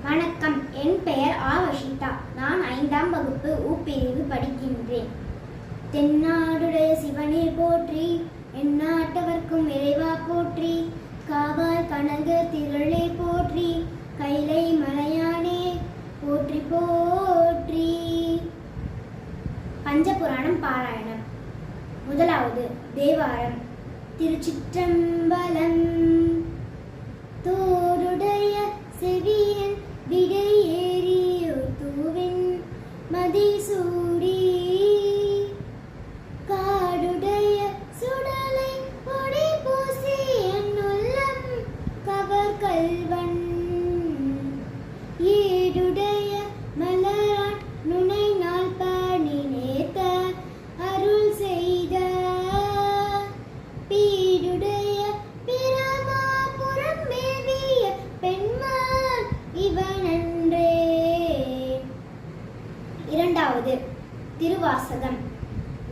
வணக்கம். என் பெயர் ஆவஷிதா. நான் 5ஆம் வகுப்பு பிரிவு படிக்கின்றேன். தென்னாடுடைய சிவனே போற்றி, எந்நாட்டவர்க்கும் இறைவா போற்றி, காவாய் கனக திரளே போற்றி, கைலை மலையானே போற்றி போற்றி. பஞ்சபுராணம் பாராயணம். முதலாவது தேவாரம். திருச்சிற்றம்பலம். தோருடைய செவியன் விடையேறியோர் தூவின் மதிசூடி, காடுடைய சுடலை பொடி பூசி என் உள்ளம் கவர் கல்வன், ஏடுடைய மலரான் நுனை நாள் பணி நேர்த்த அருள் செய்த, பீடுடைய பிரமாபுரம் மேவிய பெண்மான் இவனன்றே. இரண்டாவது திருவாசகம்.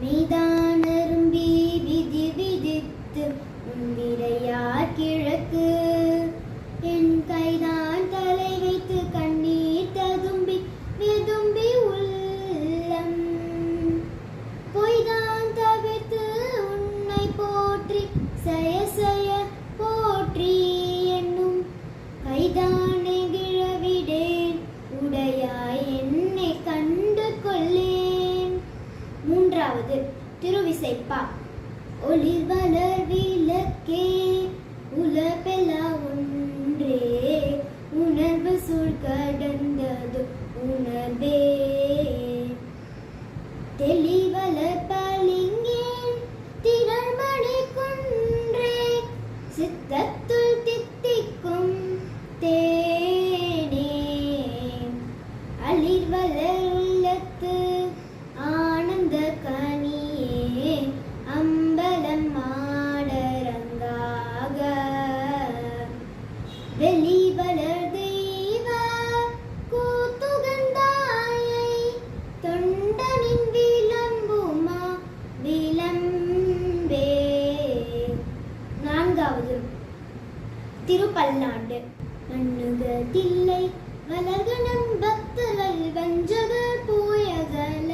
மீதானரும்பி விதி விதித்து முந்திரையார் கிழக்கு, என் கைதான் தலை வைத்து கண்ணீர் ததும்பி வெதும்பி உள்ளம், பொய்தான் தவிர்த்து உன்னை போற்றி சய சய போற்றி என்னும், கைதானே கிழவிடேன் உடையாய் என்னை கண்டு கொள்ளேன். மூன்றாவது திருவிசைப்பா. ஒளிர் வளர் விளக்கே உலபெலா ஒன்றே, உணர்வு சூழ் கடந்தது உணர்வே, தெளிவளர் பளிங்கேன் திரள்மணி குன்றே, சித்தத்துள் தித்திக்கும் தேனே, அளிர்வளர் உள்ளத்து ஆனந்த கனியே, அம்பலம் மாடரங்காக, வெளிவளர் தெய்வ கூத்துகந்தாயை, தொண்டனின் விளம்புமா விளம்பே. நான்காவது திருப்பல்லாண்டு. மண்ணுகதில்லை வலகணம் பக்தர்கள் வஞ்சகர் போயகல,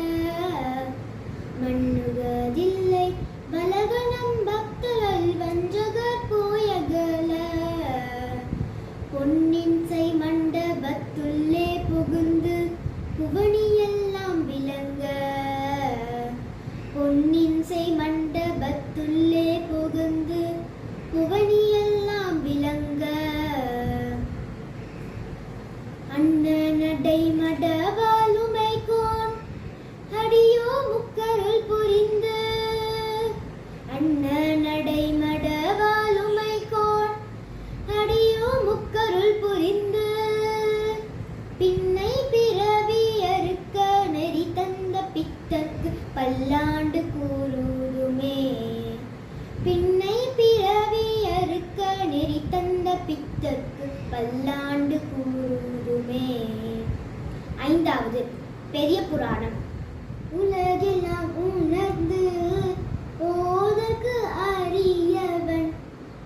மண்ணுகதில்லை வலகணம் பக்தர்கள் வஞ்சகர் போயகல, பொன்னின் செய் மண்டபத்துள்ளே புகுந்து புவனியெல்லாம் விளங்க, பொன்னின் செய் மண்டபத்துள்ளே புகுந்து புவனியெல்லாம் விளங்க, அண்ணனடை மடவாலுமை கோன் அடியோ முக்கருள் புரிந்து, அண்ணனடை மடவாலுமை கோன் அடியோ முக்கருள் புரிந்து, பின்னை பிறவி அறுக்க நெறி தந்த பித்தற்கு பல்லாண்டு கூறுதுமே, பின்னை பிறவி அறுக்க நெறி தந்த பித்தற்கு பல்லாண்டு கூறுதுமே. ஐந்தாவது பெரிய புராணம். உலகெல்லாம் உணர்ந்து ஓதற்கு அறியவன்,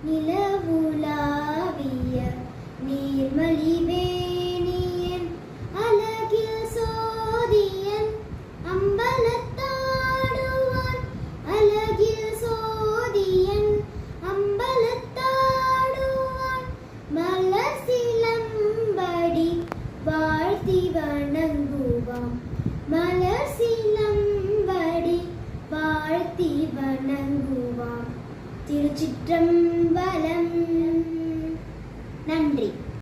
நிலவுலாவிய நீர்மலிவேணியன், அழகில் சோதியன் அம்பலத்தாடுவான், அழகில் சோதியன் அம்பலத்தாடுவான், மலர் சிலம்படி வாழ்த்தி வணங்குவான், மலர் சிலம்படி வாழ்த்தி வணங்குவான். திருச்சிற்றம்பலம். நன்றி.